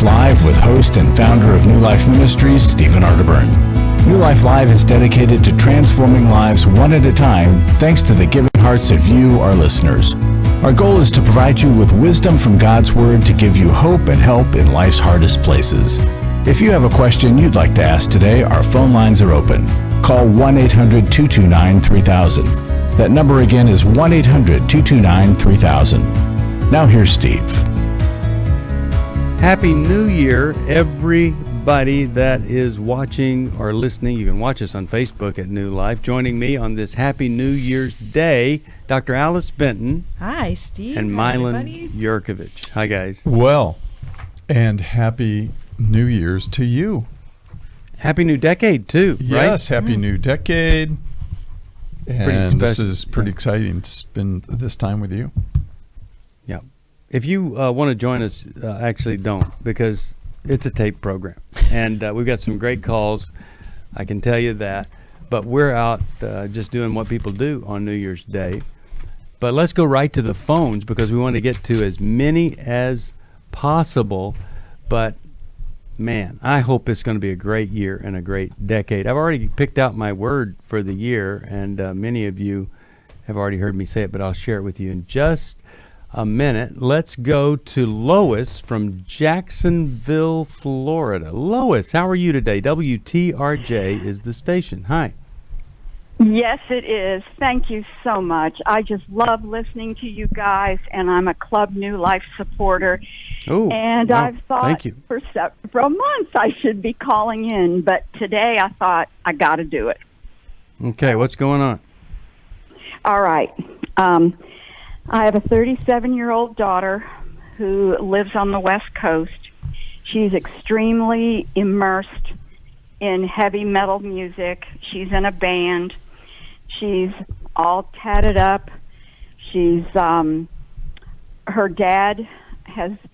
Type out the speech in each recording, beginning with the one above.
Live with host and founder of New Life Ministries, Stephen Arterburn. New Life Live is dedicated to transforming lives one at a time, thanks to the giving hearts of you, our listeners. Our goal is to provide you with wisdom from God's Word to give you hope and help in life's hardest places. If you have a question you'd like to ask today, our phone lines are open. Call 1-800-229-3000. That number again is 1-800-229-3000. Now here's Steve. Happy New Year, everybody that is watching or listening. You can watch us on Facebook at New Life. Joining me on this Happy New Year's Day, Dr. Alice Benton. Hi, Steve. And Milan Yerkovich. Hi, guys. Well, and Happy New Year's to you. Happy New Decade, too, right? Yes, Happy New Decade. And this is pretty exciting to spend this time with you. Yeah. If you want to join us, actually don't, because it's a tape program. And we've got some great calls, I can tell you that. But we're out just doing what people do on New Year's Day. But let's go right to the phones, because we want to get to as many as possible. But, man, I hope it's going to be a great year and a great decade. I've already picked out my word for the year, and many of you have already heard me say it, but I'll share it with you in just a minute. Let's go to Lois from Jacksonville, Florida. Lois, how are you today? WTRJ is the station. Hi. Yes, it is. Thank you so much. I just love listening to you guys, and I'm a Club New Life supporter. Oh, and wow. I've thought Thank you. For several months I should be calling in, but today I thought I got to do it. Okay, what's going on? All right. I have a 37-year-old daughter who lives on the West Coast. She's extremely immersed in heavy metal music. She's in a band. She's all tatted up. She's her dad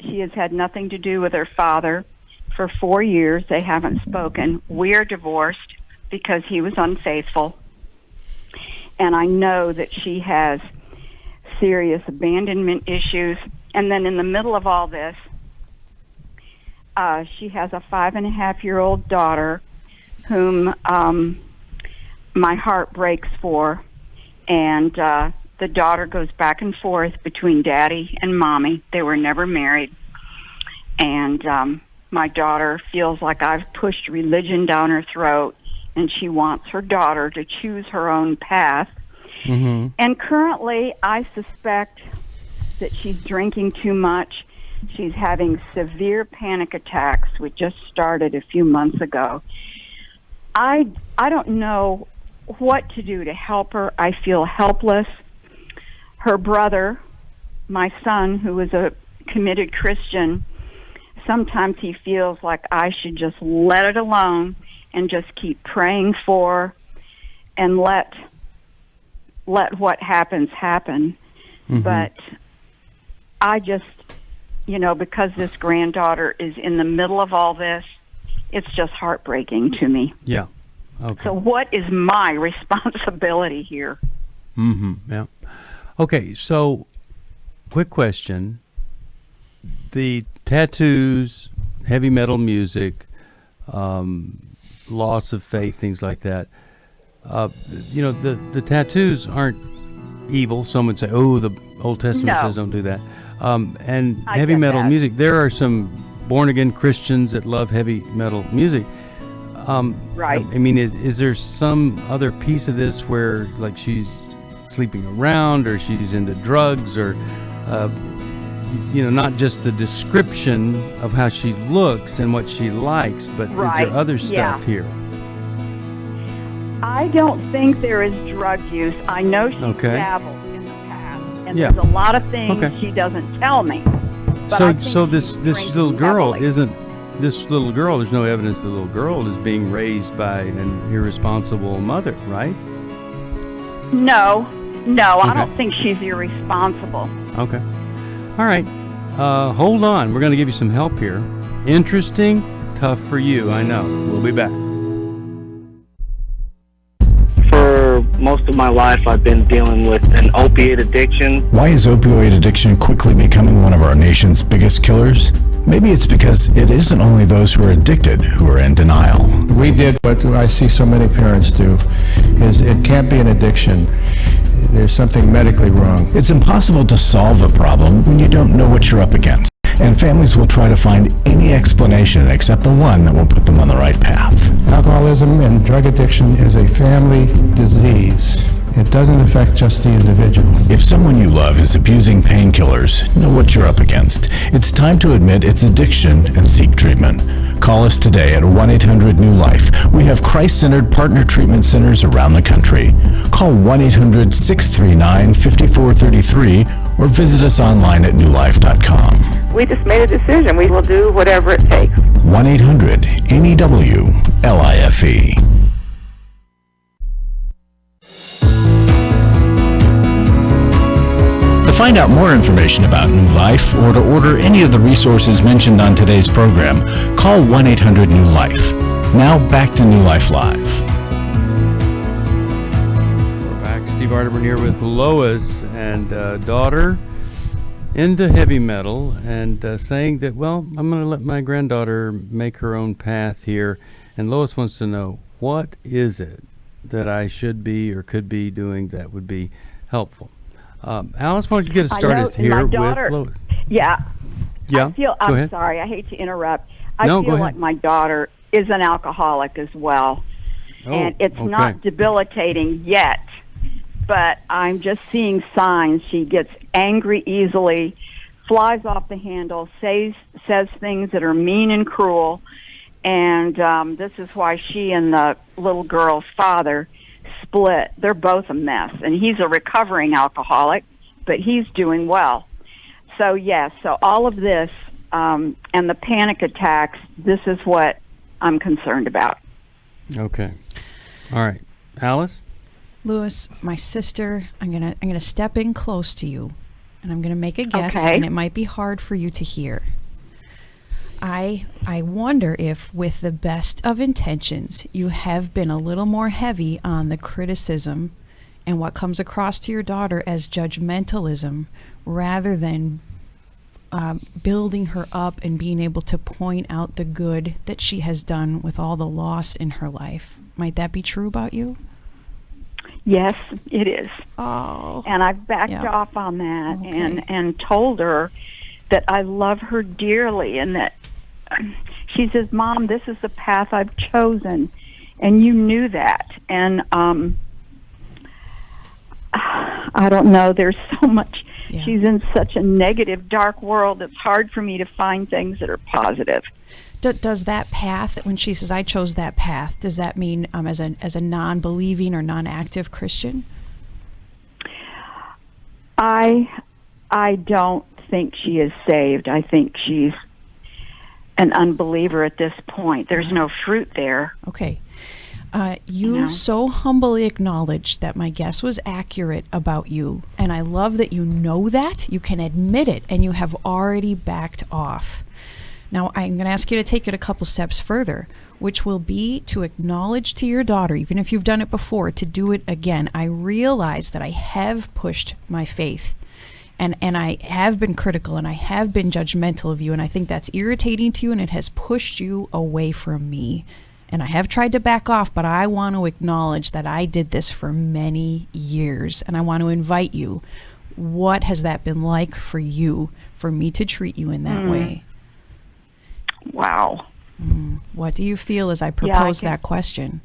she has had nothing to do with her father for 4 years. They haven't spoken. We're divorced because he was unfaithful. And I know that she has serious abandonment issues. And then in the middle of all this, she has a 5.5-year-old daughter whom my heart breaks for. And the daughter goes back and forth between daddy and mommy. They were never married. And my daughter feels like I've pushed religion down her throat, and she wants her daughter to choose her own path. Mm-hmm. And currently, I suspect that she's drinking too much. She's having severe panic attacks, which just started a few months ago. I don't know what to do to help her. I feel helpless. Her brother, my son, who is a committed Christian, sometimes he feels like I should just let it alone and just keep praying for her and let what happens happen. Mm-hmm. But I just, because this granddaughter is in the middle of all this, it's just heartbreaking to me. Yeah. Okay. So what is my responsibility here? Mm-hmm. Yeah. Okay, so quick question. The tattoos, heavy metal music, loss of faith, things like that. The tattoos aren't evil. Some would say, oh, the Old Testament says don't do that. And heavy metal music, there are some born-again Christians that love heavy metal music. Right. I mean, is there some other piece of this where, like, she's sleeping around or she's into drugs or, not just the description of how she looks and what she likes, but is there other stuff here? I don't think there is drug use. I know she's dabbled in the past, and there's a lot of things she doesn't tell me. But so this little girl there's no evidence the little girl is being raised by an irresponsible mother, right? No, I don't think she's irresponsible. Okay. All right. Hold on. We're going to give you some help here. Interesting, tough for you, I know. We'll be back. For most of my life, I've been dealing with an opiate addiction. Why is opioid addiction quickly becoming one of our nation's biggest killers? Maybe it's because it isn't only those who are addicted who are in denial. We did what I see so many parents do, is it can't be an addiction. There's something medically wrong. It's impossible to solve a problem when you don't know what you're up against, and families will try to find any explanation except the one that will put them on the right path. Alcoholism and drug addiction is a family disease. It doesn't affect just the individual. If someone you love is abusing painkillers, know what you're up against. It's time to admit it's addiction and seek treatment. Call us today at 1-800-NEW-LIFE. We have Christ-centered partner treatment centers around the country. Call 1-800-639-5433 or visit us online at newlife.com. We just made a decision. We will do whatever it takes. 1-800-NEW-LIFE. To find out more information about New Life or to order any of the resources mentioned on today's program, call 1-800-NEW-LIFE. Now back to New Life Live. We're back. Steve Arterburn here with Lois and daughter into heavy metal and saying that, well, I'm going to let my granddaughter make her own path here. And Lois wants to know, what is it that I should be or could be doing that would be helpful? Alice, why don't you get us started here with Lois? Yeah. Yeah. I'm sorry. I hate to interrupt. I feel like my daughter is an alcoholic as well. And it's not debilitating yet, but I'm just seeing signs. She gets angry easily, flies off the handle, says things that are mean and cruel. And this is why she and the little girl's father split. They're both a mess, and he's a recovering alcoholic, but he's doing well. So yes, so all of this and the panic attacks, this is what I'm concerned about. Okay. All right. Alice? Louis, my sister, I'm gonna step in close to you, and I'm gonna make a guess, Okay. and it might be hard for you to hear. I wonder if, with the best of intentions, you have been a little more heavy on the criticism and what comes across to your daughter as judgmentalism, rather than building her up and being able to point out the good that she has done with all the loss in her life. Might that be true about you? Yes, it is. Oh. And I've backed off on that and told her that I love her dearly, and that she says, Mom, this is the path I've chosen, and you knew that. And I don't know, there's so much. Yeah. She's in such a negative, dark world, it's hard for me to find things that are positive. Does that path, when she says, I chose that path, does that mean as a non-believing or non-active Christian? I don't think she is saved. I think she's an unbeliever at this point. There's no fruit there. Okay. You so humbly acknowledged that my guess was accurate about you, and I love that you know that. You can admit it, and you have already backed off. Now, I'm going to ask you to take it a couple steps further, which will be to acknowledge to your daughter, even if you've done it before, to do it again. I realize that I have pushed my faith, and I have been critical, and I have been judgmental of you, and I think that's irritating to you, and it has pushed you away from me. And I have tried to back off, but I want to acknowledge that I did this for many years, and I want to invite you. What has that been like for you, for me to treat you in that way? Wow. What do you feel as I propose that question?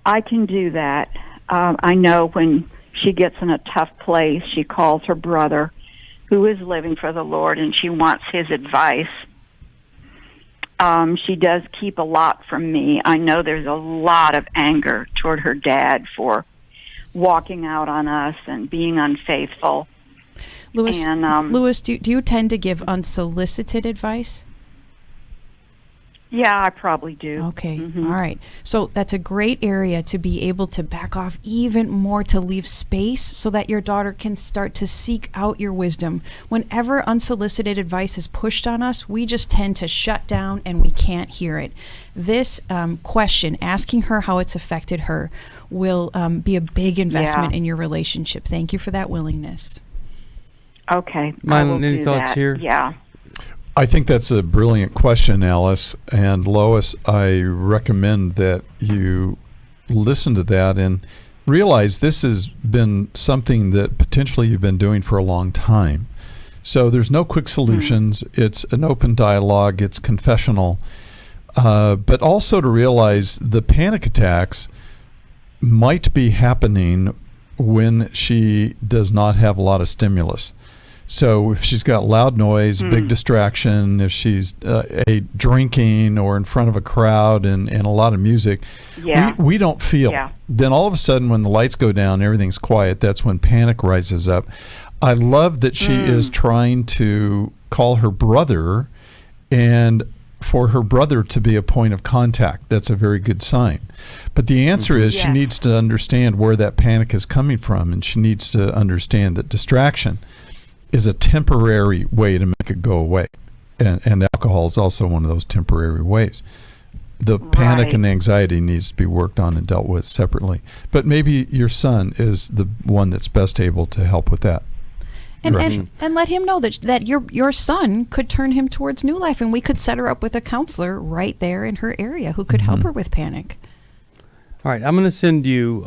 I can do that. I know when she gets in a tough place, she calls her brother, who is living for the Lord, and she wants his advice. She does keep a lot from me. I know there's a lot of anger toward her dad for walking out on us and being unfaithful. Louis, do you tend to give unsolicited advice? Yeah, I probably do. Okay, all right. So that's a great area to be able to back off even more, to leave space so that your daughter can start to seek out your wisdom. Whenever unsolicited advice is pushed on us, we just tend to shut down and we can't hear it. This question, asking her how it's affected her, will be a big investment in your relationship. Thank you for that willingness. Okay. Milan, any thoughts here? Yeah. I think that's a brilliant question, Alice. And Lois, I recommend that you listen to that and realize this has been something that potentially you've been doing for a long time. So there's no quick solutions. It's an open dialogue. It's confessional. But also to realize the panic attacks might be happening when she does not have a lot of stimulus. So if she's got loud noise, big distraction, if she's drinking or in front of a crowd and a lot of music, we don't feel. Yeah. Then all of a sudden when the lights go down, everything's quiet, that's when panic rises up. I love that she is trying to call her brother and for her brother to be a point of contact. That's a very good sign. But the answer is she needs to understand where that panic is coming from, and she needs to understand that distraction is a temporary way to make it go away. And alcohol is also one of those temporary ways. The panic and anxiety needs to be worked on and dealt with separately. But maybe your son is the one that's best able to help with that. And let him know that your son could turn him towards New Life, and we could set her up with a counselor right there in her area who could help her with panic. All right, I'm going to send you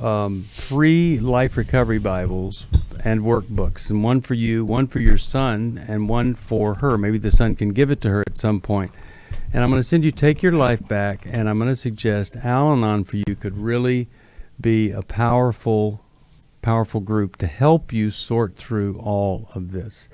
3 Life Recovery Bibles and workbooks, and one for you, one for your son, and one for her. Maybe the son can give it to her at some point. And I'm going to send you Take Your Life Back, and I'm going to suggest Al-Anon for you could really be a powerful group to help you sort through all of this.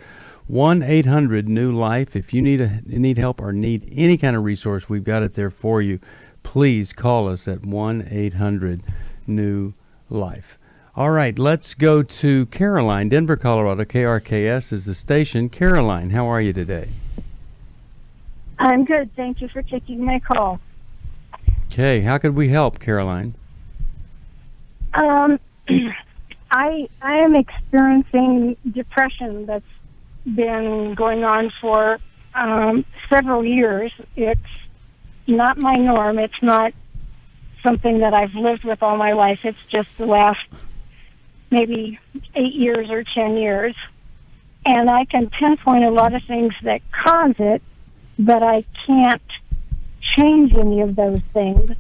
1-800-NEW-LIFE. If you need help or need any kind of resource, we've got it there for you. Please call us at 1-800-NEW-LIFE. All right, let's go to Caroline, Denver, Colorado. KRKS is the station. Caroline, how are you today? I'm good. Thank you for taking my call. Okay, how could we help, Caroline? I am experiencing depression that's been going on for several years. It's not my norm. It's not something that I've lived with all my life. It's just the last maybe 8 years or 10 years. And I can pinpoint a lot of things that cause it, but I can't change any of those things.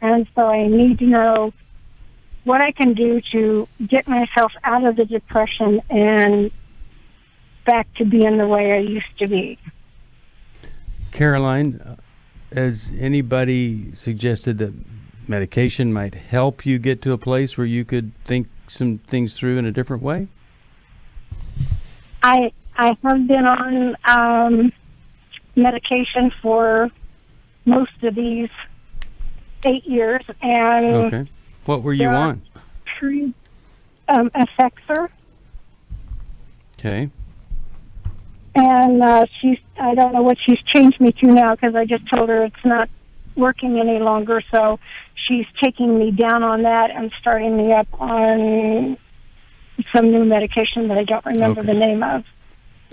And so I need to know what I can do to get myself out of the depression and back to being the way I used to be. Caroline, has anybody suggested that medication might help you get to a place where you could think some things through in a different way? I have been on medication for most of these 8 years, and okay. What were you on? Effexor. Okay. And I don't know what she's changed me to now, because I just told her it's not working any longer. So she's taking me down on that and starting me up on some new medication that I don't remember the name of.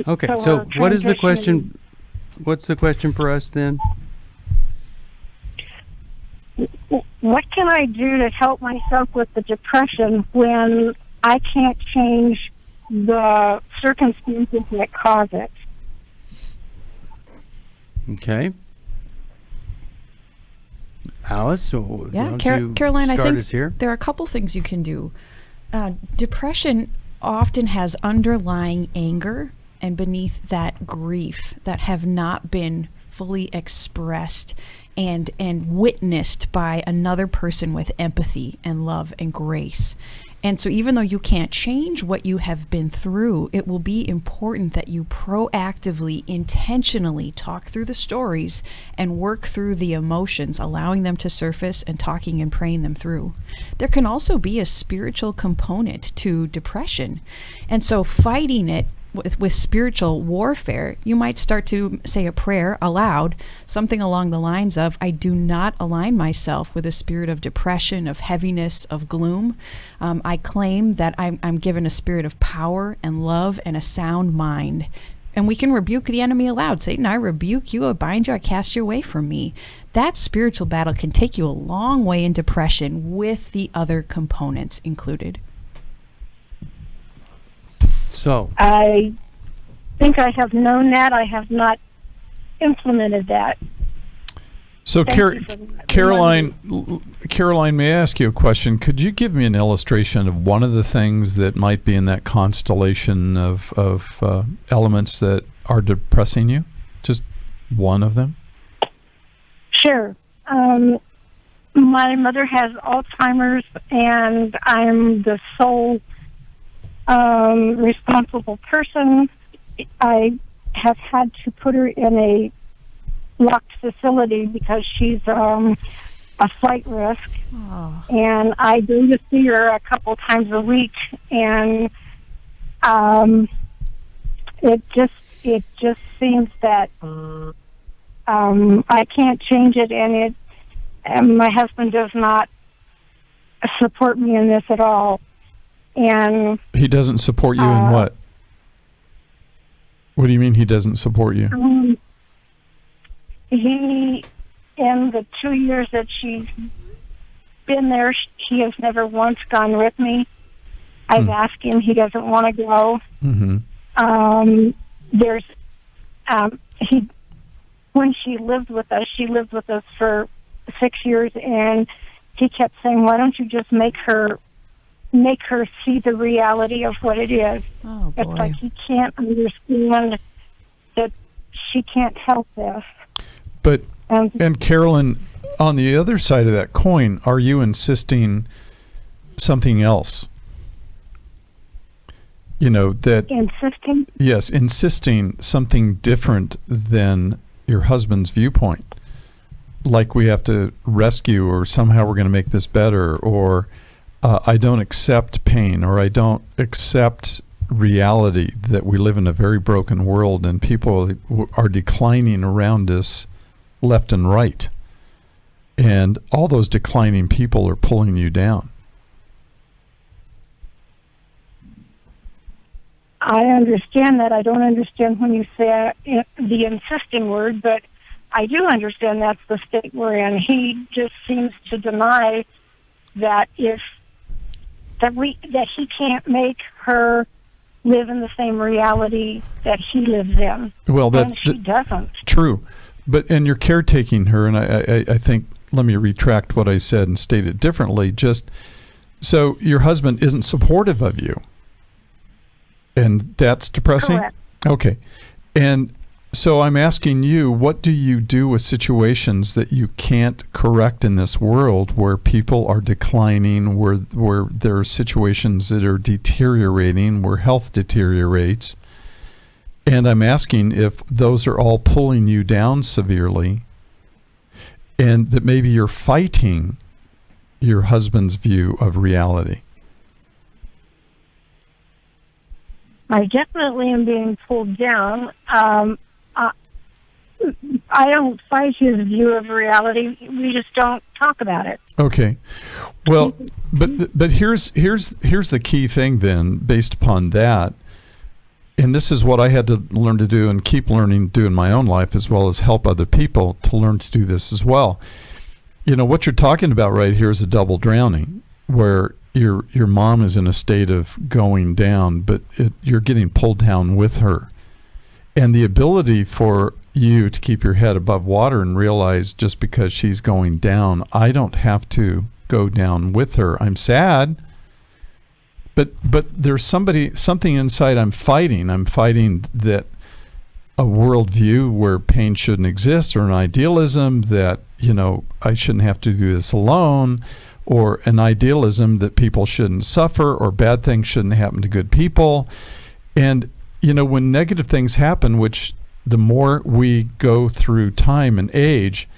Okay. So what is the question? What's the question for us then? What can I do to help myself with the depression when I can't change the circumstances that cause it? Okay. Alice, Caroline, I think there are a couple things you can do. Depression often has underlying anger and beneath that grief that have not been fully expressed and witnessed by another person with empathy and love and grace. And so even though you can't change what you have been through, it will be important that you proactively, intentionally talk through the stories and work through the emotions, allowing them to surface and talking and praying them through. There can also be a spiritual component to depression. And so fighting it with spiritual warfare, you might start to say a prayer aloud, something along the lines of, I do not align myself with a spirit of depression, of heaviness, of gloom. I claim that I'm given a spirit of power and love and a sound mind. And we can rebuke the enemy aloud. Satan, I rebuke you, I bind you, I cast you away from me. That spiritual battle can take you a long way in depression with the other components included. So I think I have known that. I have not implemented that. So, Caroline, may I ask you a question? Could you give me an illustration of one of the things that might be in that constellation of elements that are depressing you? Just one of them? Sure. My mother has Alzheimer's, and I'm the sole responsible person. I have had to put her in a locked facility because she's a flight risk. Oh. And I go to see her a couple times a week, and it just seems that I can't change it, and my husband does not support me in this at all. And he doesn't support you in what? What do you mean he doesn't support you? He, in the 2 years that she's been there, he has never once gone with me. I've asked him; he doesn't want to go. Mm-hmm. When she lived with us for 6 years, and he kept saying, "Why don't you just make her see the reality of what it is?" Oh, boy. It's like he can't understand that she can't help this. But, and Carolyn, on the other side of that coin, are you insisting something else? You know, that... Insisting? Yes, insisting something different than your husband's viewpoint. Like we have to rescue, or somehow we're going to make this better, or I don't accept pain, or I don't accept reality that we live in a very broken world and people are declining around us left and right. And all those declining people are pulling you down. I understand that. I don't understand when you say the insisting word, but I do understand that's the state we're in. He just seems to deny that he can't make her live in the same reality that he lives in. Well, and she doesn't. True. And you're caretaking her, and I think, let me retract what I said and state it differently. Just so your husband isn't supportive of you, and that's depressing? Correct. Okay. And so I'm asking you, what do you do with situations that you can't correct in this world, where people are declining, where there are situations that are deteriorating, where health deteriorates? And I'm asking if those are all pulling you down severely, and that maybe you're fighting your husband's view of reality. I definitely am being pulled down. I don't fight his view of reality. We just don't talk about it. Okay. Well, but here's the key thing then, based upon that. And this is what I had to learn to do and keep learning to do in my own life, as well as help other people to learn to do this as well. You know, what you're talking about right here is a double drowning, where your mom is in a state of going down, but you're getting pulled down with her. And the ability for you to keep your head above water and realize, just because she's going down, I don't have to go down with her. I'm sad, but there's something inside I'm fighting. I'm fighting that a worldview where pain shouldn't exist, or an idealism that, you know, I shouldn't have to do this alone, or an idealism that people shouldn't suffer, or bad things shouldn't happen to good people. And, you know, when negative things happen, which the more we go through time and age,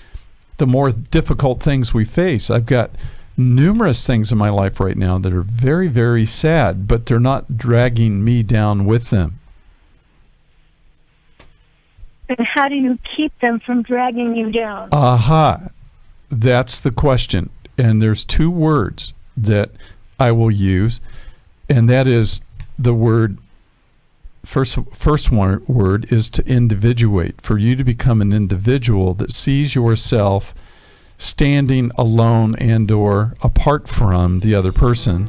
the more difficult things we face. I've got numerous things in my life right now that are very, very sad, but they're not dragging me down with them. And how do you keep them from dragging you down? Aha. That's the question. And there's two words that I will use, and that is the word, first one word is to individuate, for you to become an individual that sees yourself standing alone and or apart from the other person,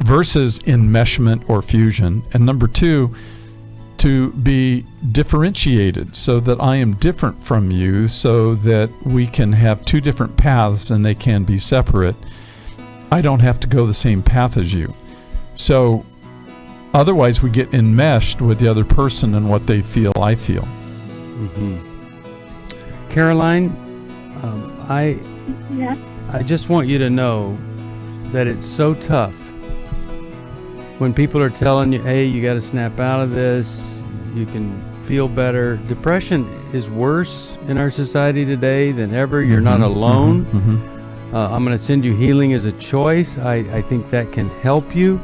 versus enmeshment or fusion. And number two, to be differentiated so that I am different from you, so that we can have two different paths and they can be separate. I don't have to go the same path as you. So otherwise we get enmeshed with the other person and what they feel, I feel. Caroline, Yeah. I just want you to know that it's so tough when people are telling you, hey, you got to snap out of this, you can feel better. Depression is worse in our society today than ever. You're not alone. I'm going to send you Healing as a Choice. I think that can help you.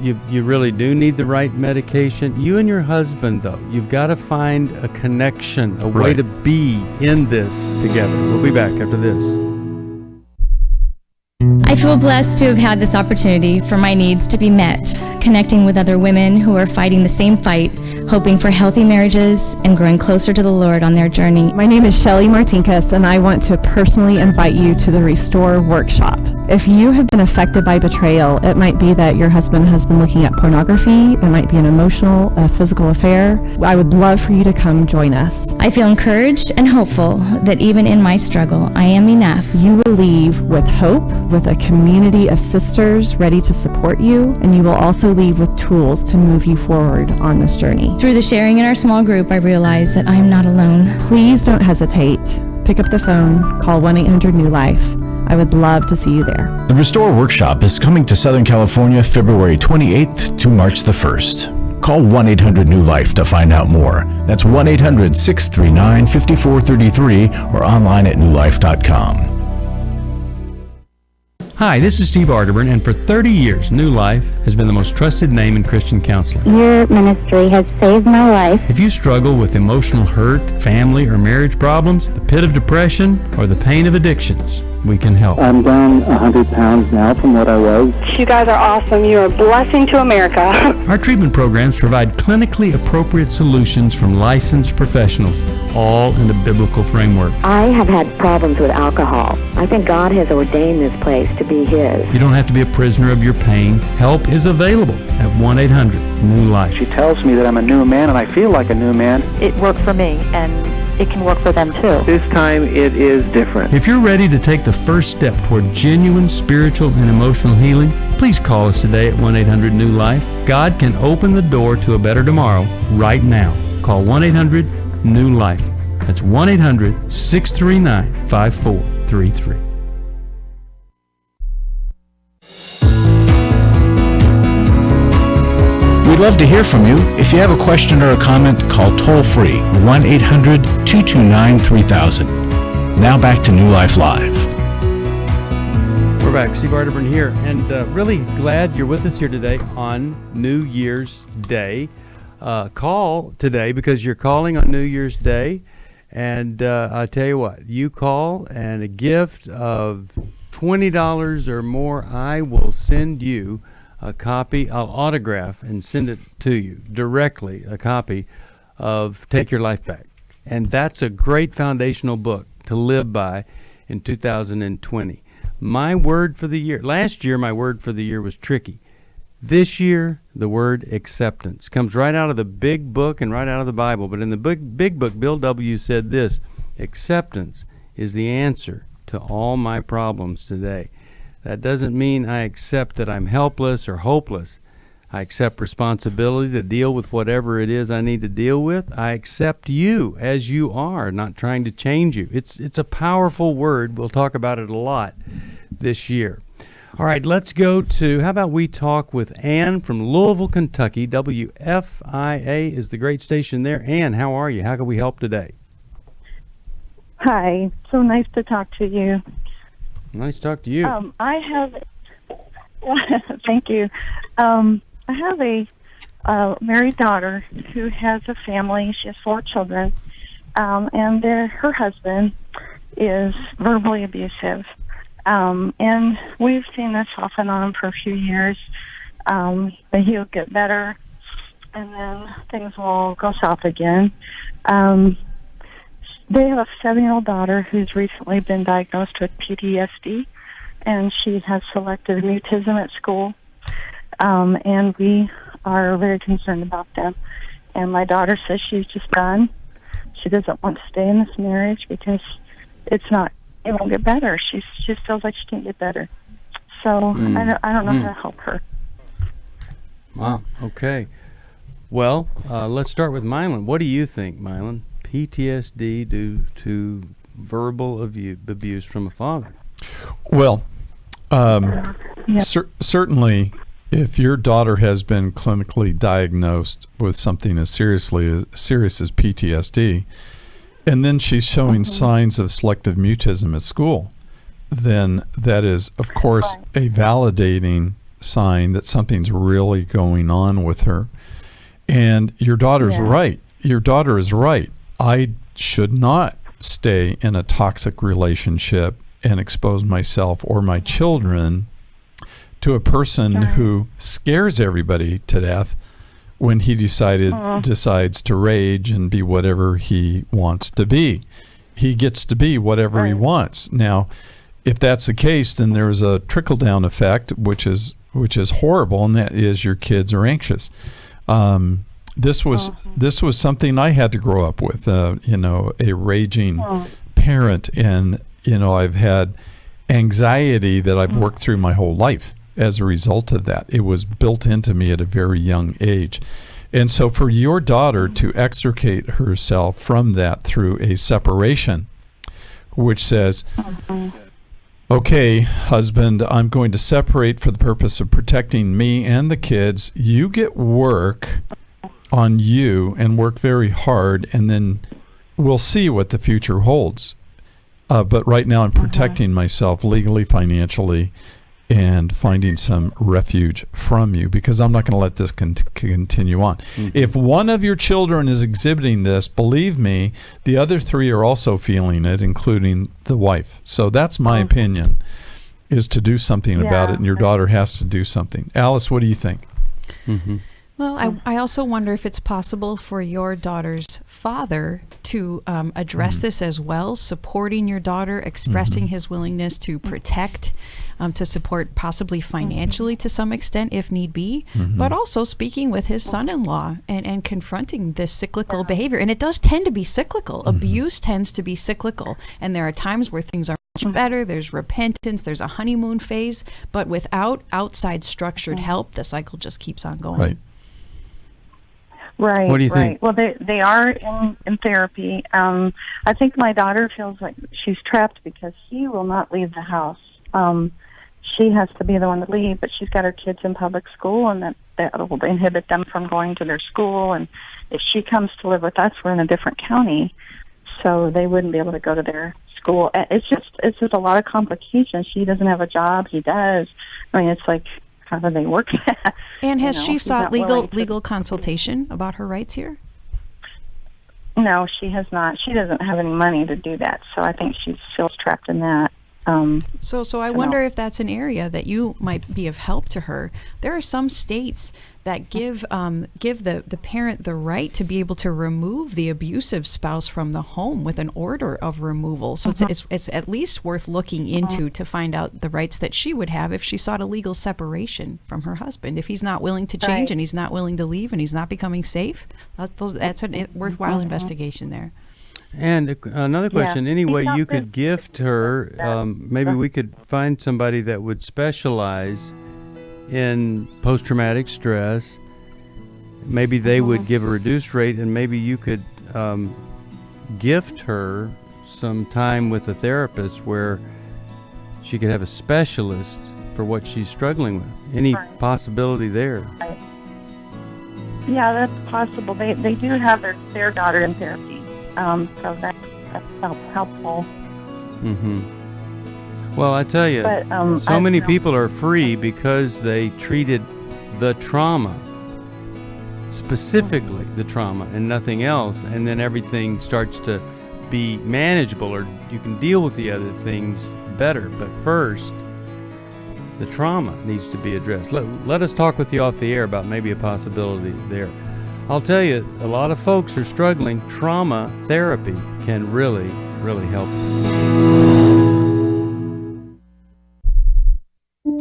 You really do need the right medication. You and your husband, though, you've got to find a connection, a way to be in this together. We'll be back after this. I feel blessed to have had this opportunity for my needs to be met, connecting with other women who are fighting the same fight, hoping for healthy marriages and growing closer to the Lord on their journey. My name is Shelly Martinkus, and I want to personally invite you to the Restore Workshop. If you have been affected by betrayal, it might be that your husband has been looking at pornography, it might be an emotional, physical affair. I would love for you to come join us. I feel encouraged and hopeful that even in my struggle, I am enough. You will leave with hope, with a community of sisters ready to support you, and you will also leave with tools to move you forward on this journey. Through the sharing in our small group, I realize that I am not alone. Please don't hesitate. Pick up the phone, call 1-800-NEW-LIFE. I would love to see you there. The Restore Workshop is coming to Southern California February 28th to March the 1st. Call 1-800-NEW-LIFE to find out more. That's 1-800-639-5433 or online at newlife.com. Hi, this is Steve Arterburn, and for 30 years, New Life has been the most trusted name in Christian counseling. Your ministry has saved my life. If you struggle with emotional hurt, family or marriage problems, the pit of depression, or the pain of addictions, we can help. I'm down 100 pounds now from what I was. You guys are awesome. You're a blessing to America. Our treatment programs provide clinically appropriate solutions from licensed professionals, all in the biblical framework. I have had problems with alcohol. I think God has ordained this place to be His. You don't have to be a prisoner of your pain. Help is available at 1-800-NEW-LIFE. She tells me that I'm a new man, and I feel like a new man. It worked for me, and it can work for them too. This time it is different. If you're ready to take the first step toward genuine spiritual and emotional healing, please call us today at 1-800-NEW-LIFE. God can open the door to a better tomorrow right now. Call 1-800-NEW-LIFE. That's 1-800-639-5433. We'd love to hear from you. If you have a question or a comment, call toll-free 1-800-229-3000. Now back to New Life Live. We're back. Steve Arterburn here, and really glad you're with us here today on New Year's Day. Call today because you're calling on New Year's Day, and I tell you what, you call and a gift of $20 or more, I will send you a copy. I'll autograph and send it to you directly, a copy of Take Your Life Back. And that's a great foundational book to live by in 2020. My word for the year, last year my word for the year was tricky. This year, the word acceptance comes right out of the big book and right out of the Bible. But in the big book, Bill W. said this: acceptance is the answer to all my problems today. That doesn't mean I accept that I'm helpless or hopeless. I accept responsibility to deal with whatever it is I need to deal with. I accept you as you are, not trying to change you. It's a powerful word. We'll talk about it a lot this year. All right, let's go to, how about we talk with Ann from Louisville, Kentucky. WFIA is the great station there. Ann, how are you? How can we help today? Hi. So nice to talk to you. Nice to talk to you. I have, thank you. I have a married daughter who has a family. She has 4 children, and her husband is verbally abusive. And we've seen this off and on for a few years. But he'll get better, and then things will go south again. They have a 7-year-old daughter who's recently been diagnosed with PTSD, and she has selective mutism at school. And we are very concerned about them. And my daughter says she's just done. She doesn't want to stay in this marriage because it won't get better. She just feels like she can't get better. So I don't know how to help her. Wow. Okay. Well, let's start with Milan. What do you think, Milan? PTSD due to verbal abuse from a father? Well, certainly, if your daughter has been clinically diagnosed with something as serious as PTSD, and then she's showing signs of selective mutism at school, then that is, of course, a validating sign that something's really going on with her. And your daughter's right. Your daughter is right. I should not stay in a toxic relationship and expose myself or my children to a person who scares everybody to death when he decides to rage and be whatever he wants to be. He gets to be whatever he wants. Now, if that's the case, then there's a trickle-down effect, which is horrible, and that is your kids are anxious. This was something I had to grow up with, a raging parent, and I've had anxiety that I've worked through my whole life as a result of that. It was built into me at a very young age. And so for your daughter to extricate herself from that through a separation, which says, okay, husband, I'm going to separate for the purpose of protecting me and the kids. You get work on you and work very hard, and then we'll see what the future holds. But right now I'm protecting myself legally, financially, and finding some refuge from you, because I'm not going to let this continue on. If one of your children is exhibiting this, believe me, the other three are also feeling it, including the wife. So that's my opinion, is to do something about it, and your daughter has to do something. Alice, what do you think? Well, I also wonder if it's possible for your daughter's father to address this as well, supporting your daughter, expressing his willingness to protect, to support possibly financially to some extent if need be, but also speaking with his son-in-law and confronting this cyclical behavior. And it does tend to be cyclical. Abuse tends to be cyclical. And there are times where things are much better, there's repentance, there's a honeymoon phase, but without outside structured help, the cycle just keeps on going. Right. What do you think? Well, they are in therapy. I think my daughter feels like she's trapped because he will not leave the house. She has to be the one to leave, but she's got her kids in public school, and that will inhibit them from going to their school. And if she comes to live with us, we're in a different county, so they wouldn't be able to go to their school. It's just a lot of complications. She doesn't have a job. He does. I mean, it's like, how do they work that? And has she sought legal consultation about her rights here? No, she has not. She doesn't have any money to do that, so I think she feels trapped in that. So I wonder if that's an area that you might be of help to her. There are some states that give the parent the right to be able to remove the abusive spouse from the home with an order of removal. So it's at least worth looking into to find out the rights that she would have if she sought a legal separation from her husband. If he's not willing to change and he's not willing to leave and he's not becoming safe, that's a worthwhile investigation there. And another question, any way you could gift her, maybe we could find somebody that would specialize in post-traumatic stress. Maybe they would give a reduced rate, and maybe you could gift her some time with a therapist where she could have a specialist for what she's struggling with. Any possibility there? Yeah, that's possible. They do have their daughter in therapy. So that's helpful. Well, I tell you, so many people are free because they treated the trauma, specifically the trauma and nothing else, and then everything starts to be manageable, or you can deal with the other things better. But first, the trauma needs to be addressed. Let us talk with you off the air about maybe a possibility there. I'll tell you, a lot of folks are struggling. Trauma therapy can really, really help.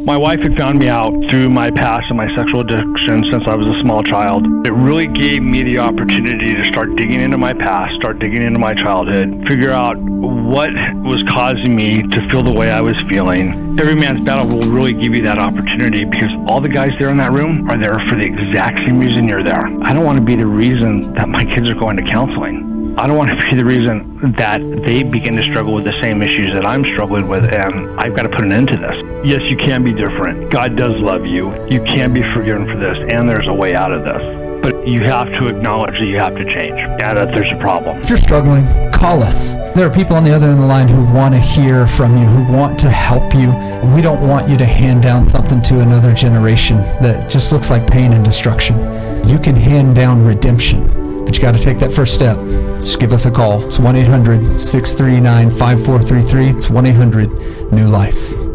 My wife had found me out through my past and my sexual addiction since I was a small child. It really gave me the opportunity to start digging into my past, start digging into my childhood, figure out what was causing me to feel the way I was feeling. Every Man's Battle will really give you that opportunity because all the guys there in that room are there for the exact same reason you're there. I don't want to be the reason that my kids are going to counseling. I don't want to be the reason that they begin to struggle with the same issues that I'm struggling with, and I've got to put an end to this. Yes, you can be different. God does love you. You can be forgiven for this, and there's a way out of this. But you have to acknowledge that you have to change, and that there's a problem. If you're struggling, call us. There are people on the other end of the line who want to hear from you, who want to help you. We don't want you to hand down something to another generation that just looks like pain and destruction. You can hand down redemption. But you got to take that first step. Just give us a call. It's 1-800-639-5433. It's 1-800-NEW-LIFE.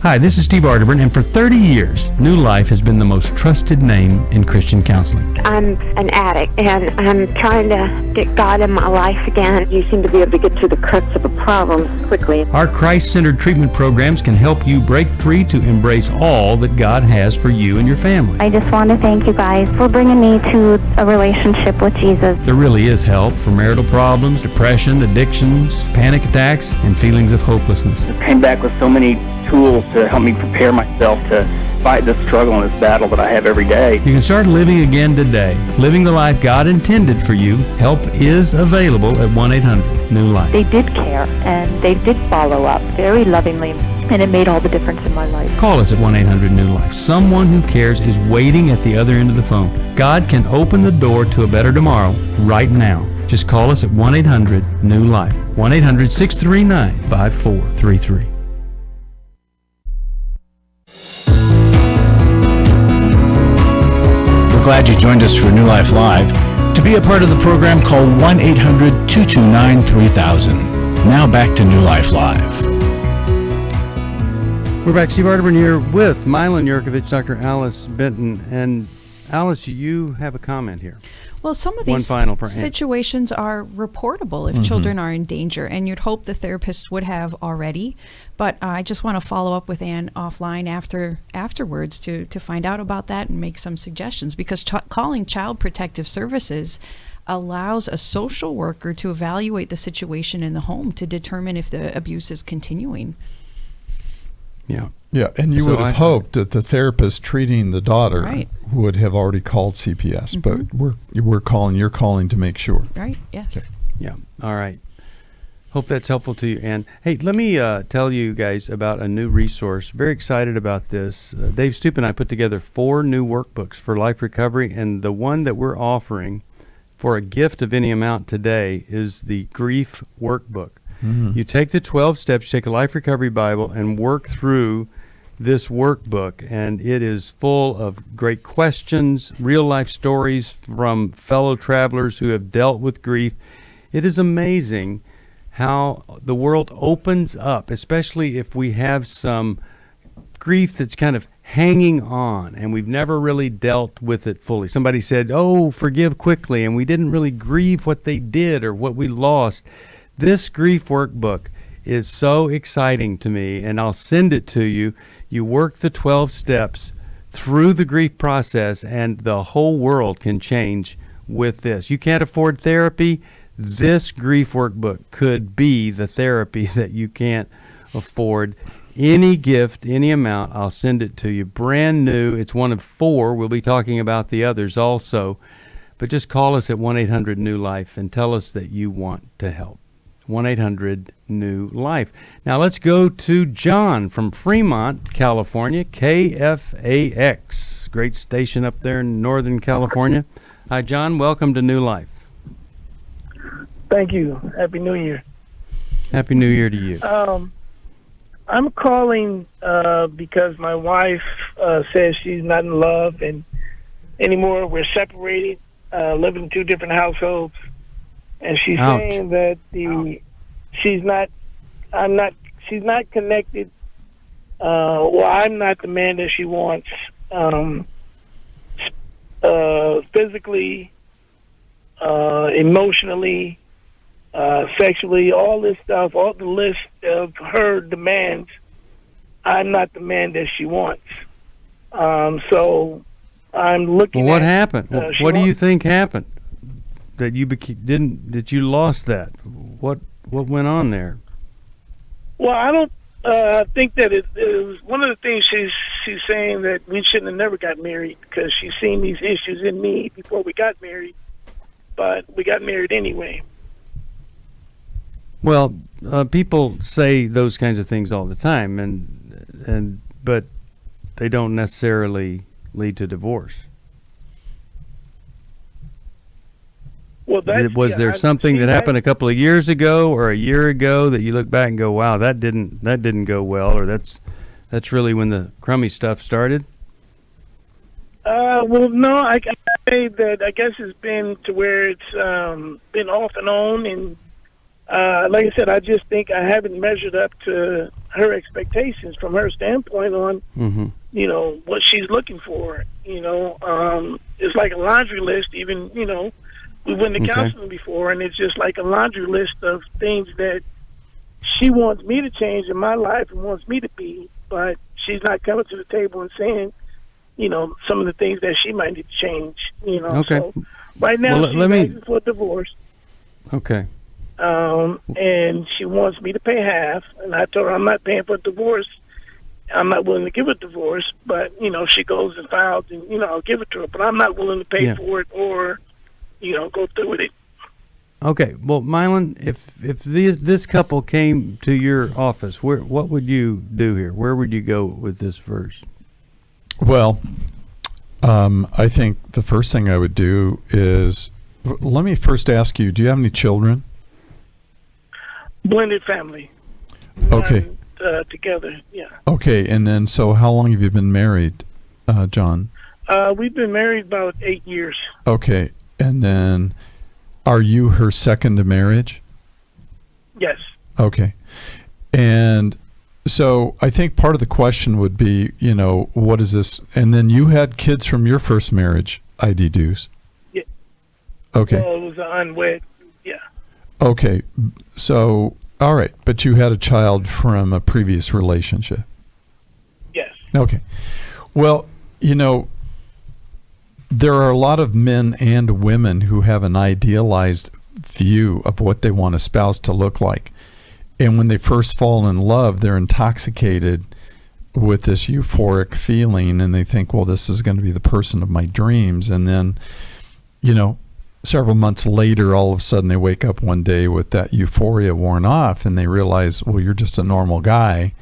Hi, this is Steve Arterburn, and for 30 years, New Life has been the most trusted name in Christian counseling. I'm an addict, and I'm trying to get God in my life again. You seem to be able to get to the crux of the problem quickly. Our Christ-centered treatment programs can help you break free to embrace all that God has for you and your family. I just want to thank you guys for bringing me to a relationship with Jesus. There really is help for marital problems, depression, addictions, panic attacks, and feelings of hopelessness. I came back with so many tools to help me prepare myself to fight this struggle and this battle that I have every day. You can start living again today, living the life God intended for you. Help is available at 1-800-NEW-LIFE. They did care, and they did follow up very lovingly, and it made all the difference in my life. Call us at 1-800-NEW-LIFE. Someone who cares is waiting at the other end of the phone. God can open the door to a better tomorrow right now. Just call us at 1-800-NEW-LIFE. 1-800-639-5433. Glad you joined us for New Life Live. To be a part of the program, call 1-800-229-3000. Now back to New Life Live. We're back. Steve Arterburn here with Milan, Yerkovich, Dr. Alice Benton. And Alice, you have a comment here. Well, some of these situations are reportable if children are in danger, and you'd hope the therapist would have already. But I just want to follow up with Ann offline afterwards to find out about that and make some suggestions, because calling Child Protective Services allows a social worker to evaluate the situation in the home to determine if the abuse is continuing. Yeah. Yeah, and you would have hoped that the therapist treating the daughter would have already called CPS, but you're calling to make sure. Right, yes. Okay. Yeah, all right. Hope that's helpful to you. And hey, let me tell you guys about a new resource. Very excited about this. Dave Stoop and I put together 4 new workbooks for life recovery, and the one that we're offering for a gift of any amount today is the Grief Workbook. You take the 12 steps, take a Life Recovery Bible, and work through this workbook, and it is full of great questions, real-life stories from fellow travelers who have dealt with grief. It is amazing how the world opens up, especially if we have some grief that's kind of hanging on and we've never really dealt with it fully. Somebody said, "Oh, forgive quickly," and we didn't really grieve what they did or what we lost. This grief workbook is so exciting to me, and I'll send it to you. You work the 12 steps through the grief process, and the whole world can change with this. You can't afford therapy. This grief workbook could be the therapy that you can't afford. Any gift, any amount, I'll send it to you. Brand new. It's one of 4. We'll be talking about the others also. But just call us at 1-800-NEW-LIFE and tell us that you want to help. 1-800-NEW-LIFE. Now let's go to John from Fremont, California, KFAX. Great station up there in Northern California. Hi, John. Welcome to New Life. Thank you. Happy New Year. Happy New Year to you. I'm calling because my wife says she's not in love anymore. We're separated, living in 2 different households. And she's saying that she's not connected. Well, I'm not the man that she wants. Physically, emotionally, sexually, all this stuff, all the list of her demands. I'm not the man that she wants. So I'm looking. Well, what at, happened? What do you think happened? That you that you lost that? What went on there? Well, I don't think that it was one of the things she's saying that we shouldn't have never got married because she's seen these issues in me before we got married, but we got married anyway. Well, people say those kinds of things all the time, but they don't necessarily lead to divorce. Well, was there something that happened a couple of years ago or a year ago that you look back and go, "Wow, that didn't go well," or that's really when the crummy stuff started? Well, no, I say that I guess it's been to where it's been off and on, and like I said, I just think I haven't measured up to her expectations from her standpoint on, what she's looking for. It's like a laundry list. Even we went to counseling before, and it's just like a laundry list of things that she wants me to change in my life and wants me to be, but she's not coming to the table and saying, some of the things that she might need to change. Okay. So right now she's asking for a divorce. Okay. And she wants me to pay half, and I told her I'm not paying for a divorce. I'm not willing to give a divorce, but she goes and files, and I'll give it to her. But I'm not willing to pay for it or go through with it. Okay. Well, Milan, if this couple came to your office, what would you do here? Where would you go with this verse? Well, I think the first thing I would do is, let me first ask you, do you have any children? Blended family. Okay. Together, yeah. Okay, and then so how long have you been married, John? We've been married about 8 years. Okay, and then are you her second marriage? Yes. Okay. And so I think part of the question would be, what is this? And then you had kids from your first marriage, I deduce. Yeah. Okay. Well, it was unwed, yeah. Okay. So, all right. But you had a child from a previous relationship. Yes. Okay. Well, there are a lot of men and women who have an idealized view of what they want a spouse to look like. And when they first fall in love, they're intoxicated with this euphoric feeling, and they think, well, this is going to be the person of my dreams. And then, several months later, all of a sudden they wake up one day with that euphoria worn off, and they realize, well, you're just a normal guy.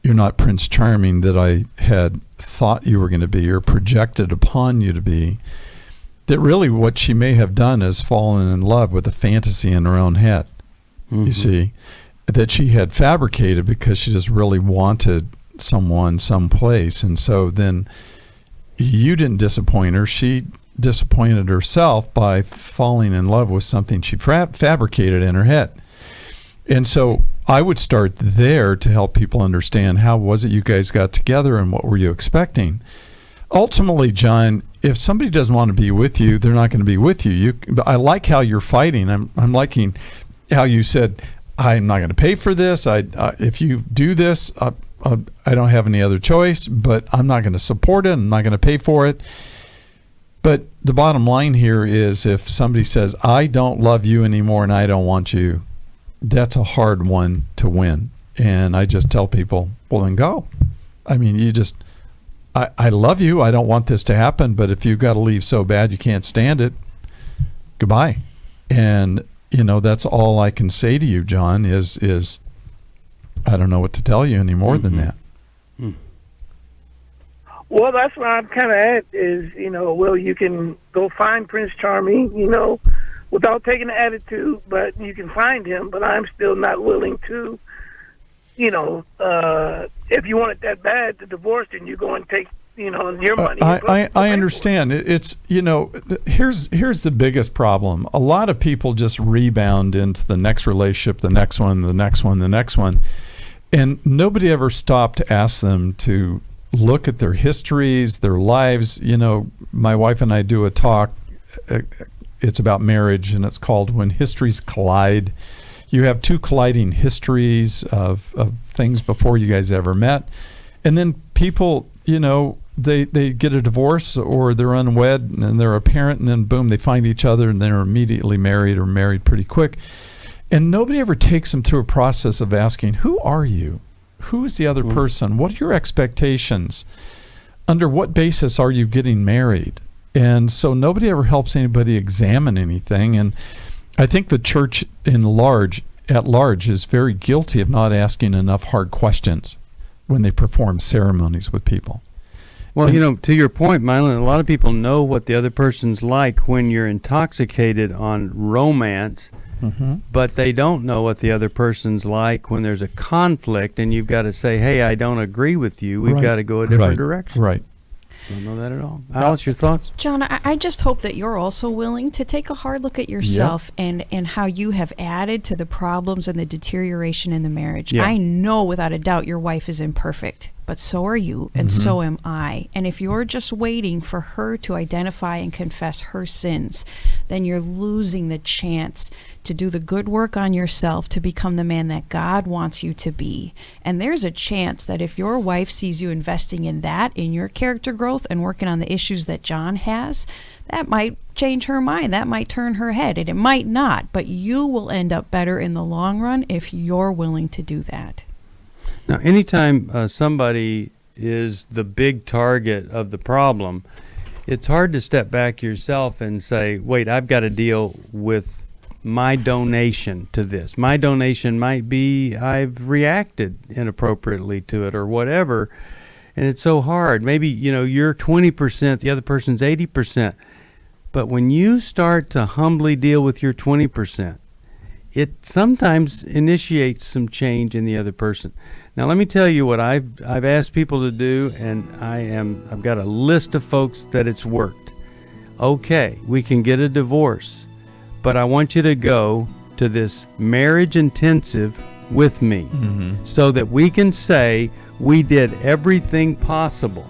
You're not Prince Charming that I had thought you were going to be or projected upon you to be. That really what she may have done is fallen in love with a fantasy in her own head, you see, that she had fabricated because she just really wanted someone someplace. And so then you didn't disappoint her. She disappointed herself by falling in love with something she fabricated in her head. And so I would start there to help people understand how was it you guys got together and what were you expecting. Ultimately, John, if somebody doesn't want to be with you, they're not going to be with you. I like how you're fighting. I'm liking how you said, I'm not going to pay for this. If you do this, I don't have any other choice, but I'm not going to support it. I'm not going to pay for it. But the bottom line here is if somebody says, I don't love you anymore and I don't want you, that's a hard one to win. And I just tell people, well, then go. I mean, I love you. I don't want this to happen. But if you've got to leave so bad you can't stand it, goodbye. And, that's all I can say to you, John, is I don't know what to tell you any more than that. Well, that's where I'm kind of at is, well, you can go find Prince Charming, without taking the attitude, but you can find him, but I'm still not willing to, if you want it that bad to divorce, then you go and take, your money. I understand. It's, here's the biggest problem. A lot of people just rebound into the next relationship, the next one, the next one, the next one. And nobody ever stopped to ask them to look at their histories, their lives. My wife and I do a talk. It's about marriage, and it's called When Histories Collide. you have two colliding histories of things before you guys ever met. And then people, they get a divorce or they're unwed and they're a parent, and then boom, they find each other and they're immediately married or married pretty quick. And nobody ever takes them through a process of asking, who are you? Who is the other person? What are your expectations? Under what basis are you getting married? And so nobody ever helps anybody examine anything. And I think the church at large is very guilty of not asking enough hard questions when they perform ceremonies with people. Well, to your point, Milan, a lot of people know what the other person's like when you're intoxicated on romance, but they don't know what the other person's like when there's a conflict and you've got to say, hey, I don't agree with you. We've got to go a different direction. Right. Don't know that at all. Alice, your thoughts? John, I just hope that you're also willing to take a hard look at yourself and how you have added to the problems and the deterioration in the marriage. I know without a doubt your wife is imperfect, but so are you, and so am I. And if you're just waiting for her to identify and confess her sins, then you're losing the chance to do the good work on yourself to become the man that God wants you to be. And there's a chance that if your wife sees you investing in that, in your character growth and working on the issues that John has, that might change her mind. That might turn her head, and it might not. But you will end up better in the long run if you're willing to do that. Now, anytime somebody is the big target of the problem, it's hard to step back yourself and say, wait, I've got to deal with my donation to this. My donation might be I've reacted inappropriately to it or whatever, and it's so hard. Maybe, you're 20%, the other person's 80%. But when you start to humbly deal with your 20%, it sometimes initiates some change in the other person. Now, let me tell you what I've asked people to do, and I've got a list of folks that it's worked. Okay, we can get a divorce, but I want you to go to this marriage intensive with me so that we can say we did everything possible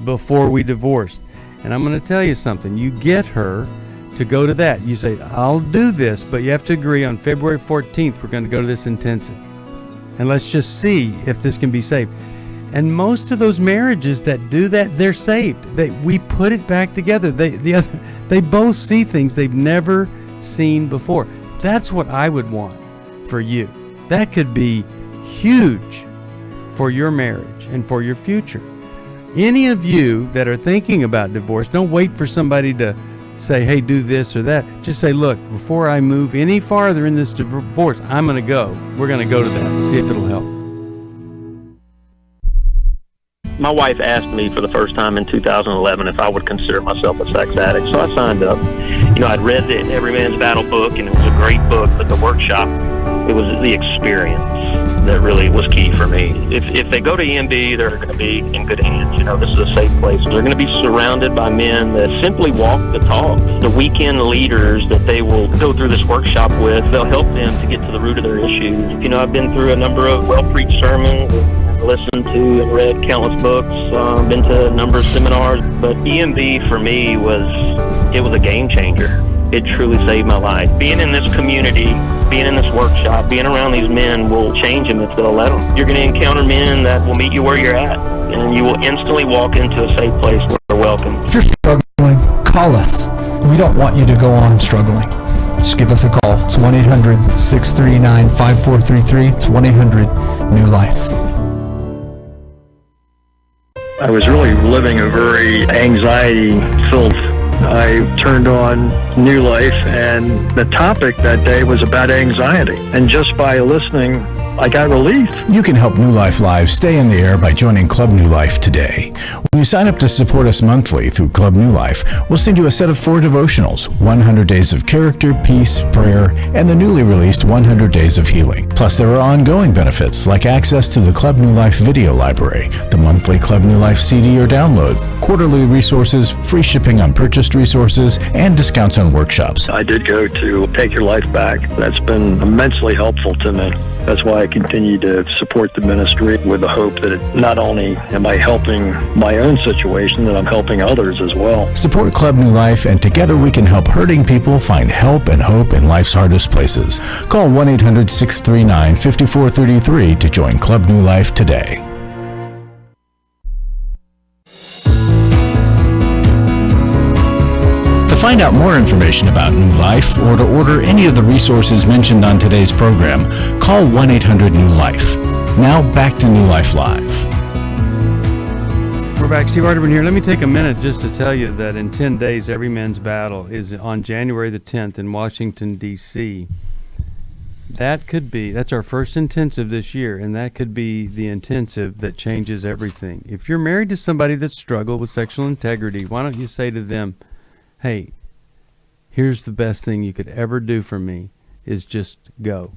before we divorced. And I'm going to tell you something. You get her to go to that. You say, I'll do this, but you have to agree on February 14th, we're going to go to this intensive. And let's just see if this can be saved. And most of those marriages that do that, they're saved. We put it back together. They both see things they've never seen before. That's what I would want for you. That could be huge for your marriage and for your future. Any of you that are thinking about divorce, don't wait for somebody to say, hey, do this or that. Just say, look, before I move any farther in this divorce, I'm going to go. We're going to go to that and see if it'll help. My wife asked me for the first time in 2011 if I would consider myself a sex addict, so I signed up. I'd read the Every Man's Battle book, and it was a great book, but the workshop, it was the experience that really was key for me. If they go to EMB, they're going to be in good hands. This is a safe place. They're going to be surrounded by men that simply walk the talk. The weekend leaders that they will go through this workshop with, they'll help them to get to the root of their issues. I've been through a number of well-preached sermons, listened to and read countless books, been to a number of seminars, but EMB for me was a game changer. It truly saved my life. Being in this community, being in this workshop, being around these men will change them if they'll let them. You're going to encounter men that will meet you where you're at, and you will instantly walk into a safe place where you're welcome. If you're struggling, call us. We don't want you to go on struggling. Just give us a call. It's 1-800-639-5433. It's 1-800-NEW-LIFE. I was really living a very anxiety-filled. I turned on New Life, and the topic that day was about anxiety. And just by listening, I got relief. You can help New Life Live stay in the air by joining Club New Life today. When you sign up to support us monthly through Club New Life, we'll send you a set of 4 devotionals, 100 Days of Character, Peace, Prayer, and the newly released 100 Days of Healing. Plus, there are ongoing benefits like access to the Club New Life video library, the monthly Club New Life CD or download, quarterly resources, free shipping on purchased resources, and discounts on workshops. I did go to Take Your Life Back. That's been immensely helpful to me. That's why I continue to support the ministry with the hope that not only am I helping my own situation, that I'm helping others as well. Support Club New Life, and together we can help hurting people find help and hope in life's hardest places. Call 1-800-639-5433 to join Club New Life today. To find out more information about New Life or to order any of the resources mentioned on today's program, call 1-800-NEW-LIFE. Now back to New Life Live. We're back. Steve Arterburn here. Let me take a minute just to tell you that in 10 days, Every Man's Battle is on January the 10th in Washington, D.C. That's our first intensive this year, and that could be the intensive that changes everything. If you're married to somebody that's struggled with sexual integrity, why don't you say to them, hey, here's the best thing you could ever do for me is just go.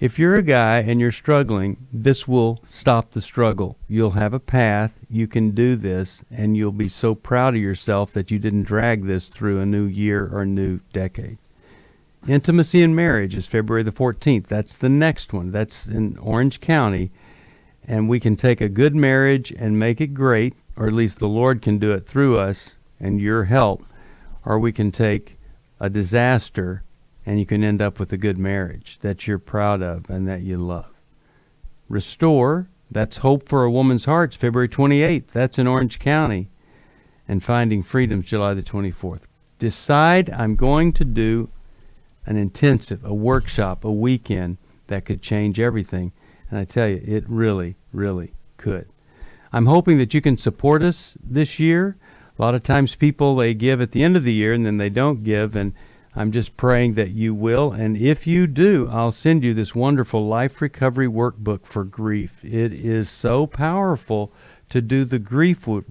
If you're a guy and you're struggling, this will stop the struggle. You'll have a path, you can do this, and you'll be so proud of yourself that you didn't drag this through a new year or new decade. Intimacy in Marriage is February the 14th. That's the next one. That's in Orange County. And we can take a good marriage and make it great, or at least the Lord can do it through us and your help. Or we can take a disaster and you can end up with a good marriage that you're proud of and that you love. Restore, that's Hope for a Woman's Heart, February 28th. That's in Orange County. And Finding Freedom's July the 24th. Decide I'm going to do an intensive, a workshop, a weekend that could change everything. And I tell you, it really, really could. I'm hoping that you can support us this year. A lot of times people, they give at the end of the year and then they don't give, and I'm just praying that you will. And if you do, I'll send you this wonderful Life Recovery Workbook for Grief. It is so powerful to do the grief work.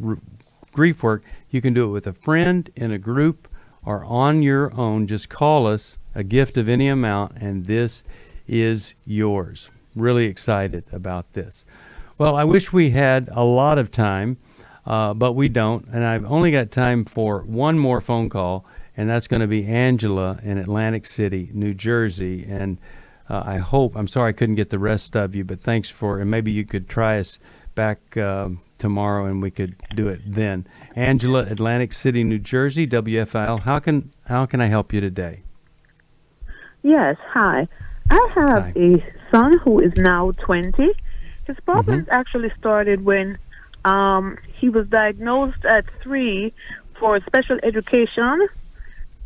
You can do it with a friend, in a group, or on your own. Just call us, a gift of any amount, and this is yours. Really excited about this. Well, I wish we had a lot of time, but we don't, and I've only got time for one more phone call, and that's going to be Angela in Atlantic City, New Jersey. And I'm sorry I couldn't get the rest of you, but thanks and maybe you could try us back tomorrow and we could do it then. Angela, Atlantic City, New Jersey, WFIL. How can I help you today? Yes, hi. I have a son who is now 20. His problems actually started when he was diagnosed at 3 for special education.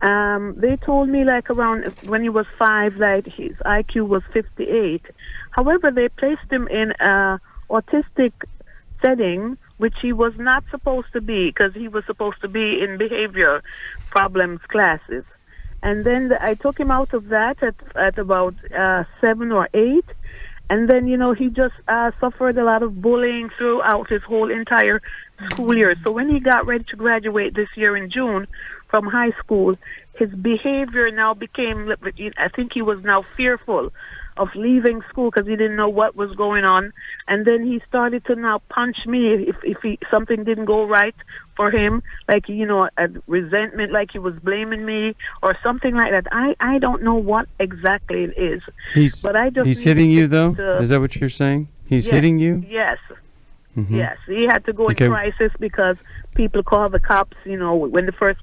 They told me like around when he was 5, like his IQ was 58. However, they placed him in a autistic setting, which he was not supposed to be, because he was supposed to be in behavior problems classes. And then I took him out of that at about 7 or 8. And then, he just suffered a lot of bullying throughout his whole entire school year. So when he got ready to graduate this year in June from high school, his behavior now became, I think he was now fearful of leaving school because he didn't know what was going on. And then he started to now punch me if something didn't go right for him, like, a resentment, like he was blaming me or something like that. I don't know what exactly it is. He's hitting you, though? Is that what you're saying? He's hitting you? Yes. Yes. He had to go in crisis because people call the cops, when the first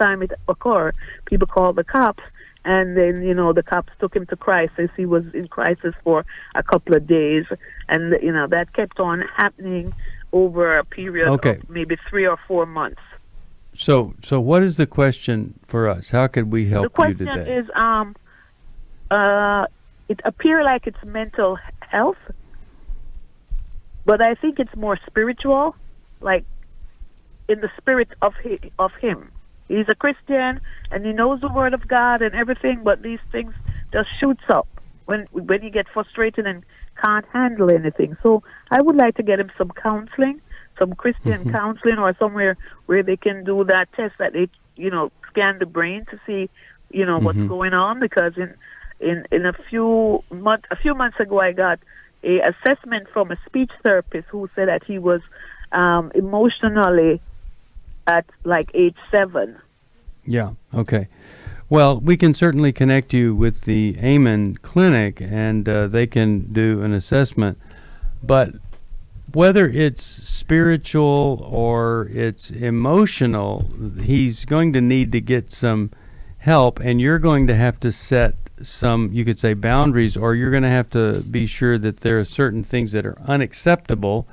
time it occurred, people called the cops. And then, the cops took him to crisis. He was in crisis for a couple of days. And, that kept on happening over a period of maybe 3 or 4 months. So what is the question for us? How could we help you today? The question is, it appears like it's mental health, but I think it's more spiritual, like in the spirit of him. He's a Christian, and he knows the Word of God and everything, but these things just shoots up when you get frustrated and can't handle anything. So I would like to get him some counseling, some Christian counseling, or somewhere where they can do that test that they, scan the brain to see, what's going on. Because in a few months ago, I got a assessment from a speech therapist who said that he was emotionally at like age 7. Yeah. Okay. Well, we can certainly connect you with the Amen Clinic, and they can do an assessment. But whether it's spiritual or it's emotional, he's going to need to get some help, and you're going to have to set some, you could say, boundaries, or you're going to have to be sure that there are certain things that are unacceptable,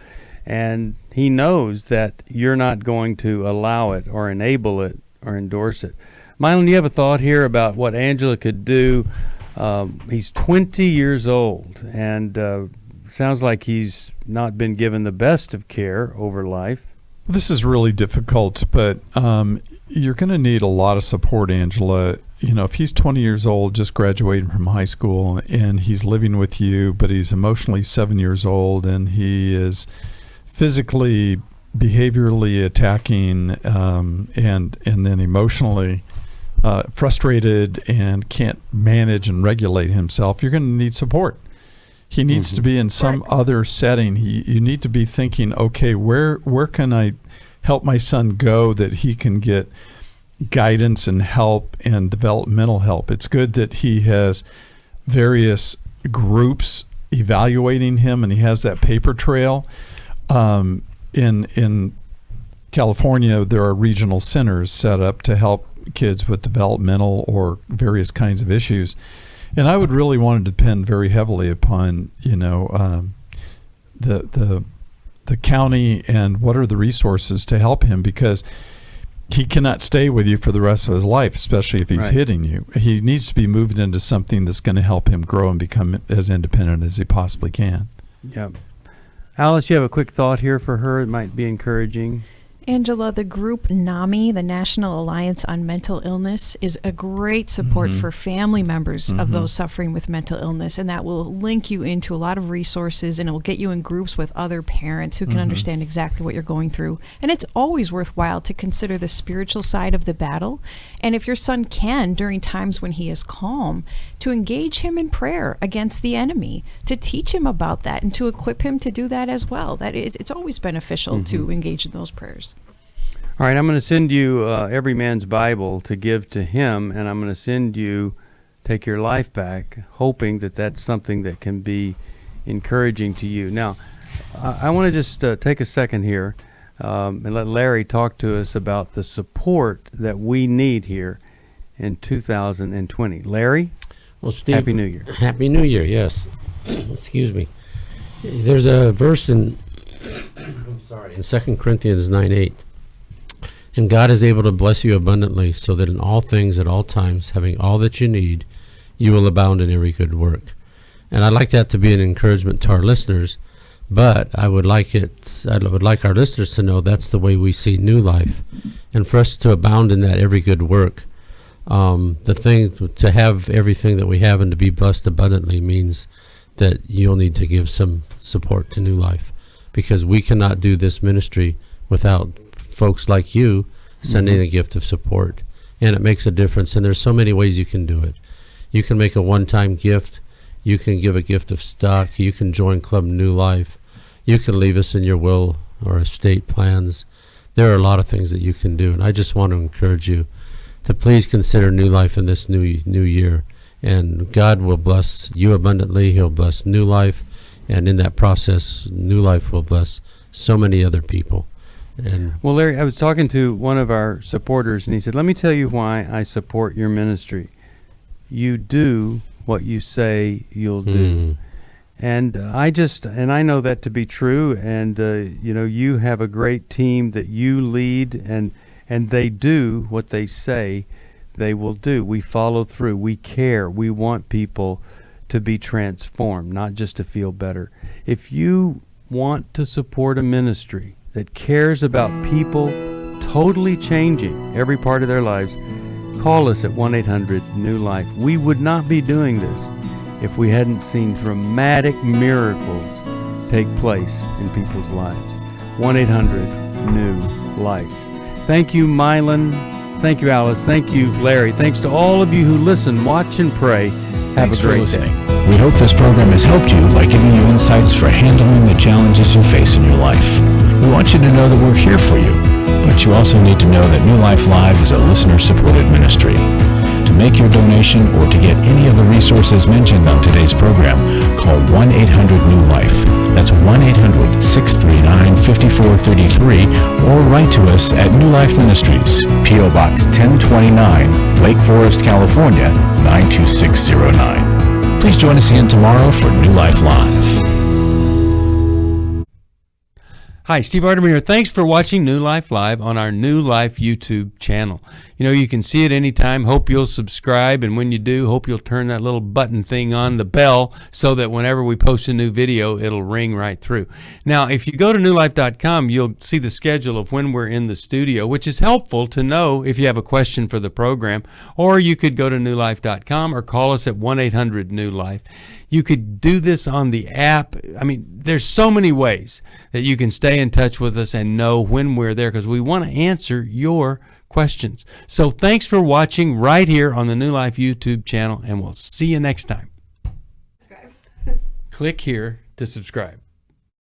and he knows that you're not going to allow it or enable it or endorse it. Milan, you have a thought here about what Angela could do? He's 20 years old, and sounds like he's not been given the best of care over life. This is really difficult, but you're going to need a lot of support, Angela. You know, if he's 20 years old, just graduating from high school, and he's living with you, but he's emotionally 7 years old, and he is physically, behaviorally attacking, and then emotionally frustrated and can't manage and regulate himself, you're going to need support. He needs to be in some other setting. You need to be thinking, okay, where can I help my son go that he can get guidance and help and developmental help? It's good that he has various groups evaluating him, and he has that paper trail. In California, there are regional centers set up to help kids with developmental or various kinds of issues. And I would really want to depend very heavily upon, the county and what are the resources to help him, because he cannot stay with you for the rest of his life, especially if he's hitting you. He needs to be moved into something that's going to help him grow and become as independent as he possibly can. Yeah. Alice, you have a quick thought here for her? It might be encouraging. Angela, the group NAMI, the National Alliance on Mental Illness, is a great support for family members of those suffering with mental illness, and that will link you into a lot of resources, and it will get you in groups with other parents who can understand exactly what you're going through. And it's always worthwhile to consider the spiritual side of the battle, and if your son can, during times when he is calm, to engage him in prayer against the enemy, to teach him about that, and to equip him to do that as well. That it's always beneficial to engage in those prayers. All right, I'm going to send you Every Man's Bible to give to him, and I'm going to send you Take Your Life Back, hoping that that's something that can be encouraging to you. Now, I want to just take a second here and let Larry talk to us about the support that we need here in 2020. Larry? Well, Steve, Happy New Year. Happy New Year, yes. Excuse me. There's a verse in 2 Corinthians 9:8. And God is able to bless you abundantly, so that in all things at all times, having all that you need, you will abound in every good work. And I'd like that to be an encouragement to our listeners, but I would like our listeners to know that's the way we see New Life. And for us to abound in that every good work, to have everything that we have and to be blessed abundantly means that you'll need to give some support to New Life, because we cannot do this ministry without folks like you sending a gift of support, and it makes a difference. And there's so many ways you can do it. You can make a one-time gift, you can give a gift of stock, you can join Club New Life, you can leave us in your will or estate plans. There are a lot of things that you can do, and I just want to encourage you to please consider New Life in this new year, and God will bless you abundantly. He'll bless New Life, and in that process, New Life will bless so many other people. Well, Larry, I was talking to one of our supporters, and he said, let me tell you why I support your ministry. You do what you say you'll do. And I know that to be true, and you have a great team that you lead, and they do what they say they will do. We follow through. We care. We want people to be transformed, not just to feel better. If you want to support a ministry that cares about people totally changing every part of their lives, call us at 1-800-NEW-LIFE. We would not be doing this if we hadn't seen dramatic miracles take place in people's lives. 1-800-NEW-LIFE. Thank you, Milan. Thank you, Alice. Thank you, Larry. Thanks to all of you who listen, watch, and pray. Have a great day. We hope this program has helped you by giving you insights for handling the challenges you face in your life. We want you to know that we're here for you, but you also need to know that New Life Live is a listener-supported ministry. To make your donation or to get any of the resources mentioned on today's program, call 1-800-NEW-LIFE. That's 1-800-639-5433, or write to us at New Life Ministries, P.O. Box 1029, Lake Forest, California, 92609. Please join us again tomorrow for New Life Live. Hi, Steve Arterburn here. Thanks for watching New Life Live on our New Life YouTube channel. You know, you can see it anytime. Hope you'll subscribe, and when you do, hope you'll turn that little button thing on, the bell, so that whenever we post a new video, it'll ring right through. Now, if you go to newlife.com, you'll see the schedule of when we're in the studio, which is helpful to know if you have a question for the program, or you could go to newlife.com or call us at 1-800-NEW-LIFE. You could do this on the app. I mean, there's so many ways that you can stay in touch with us and know when we're there, because we want to answer your questions. So thanks for watching right here on the New Life YouTube channel, and we'll see you next time. Click here to subscribe.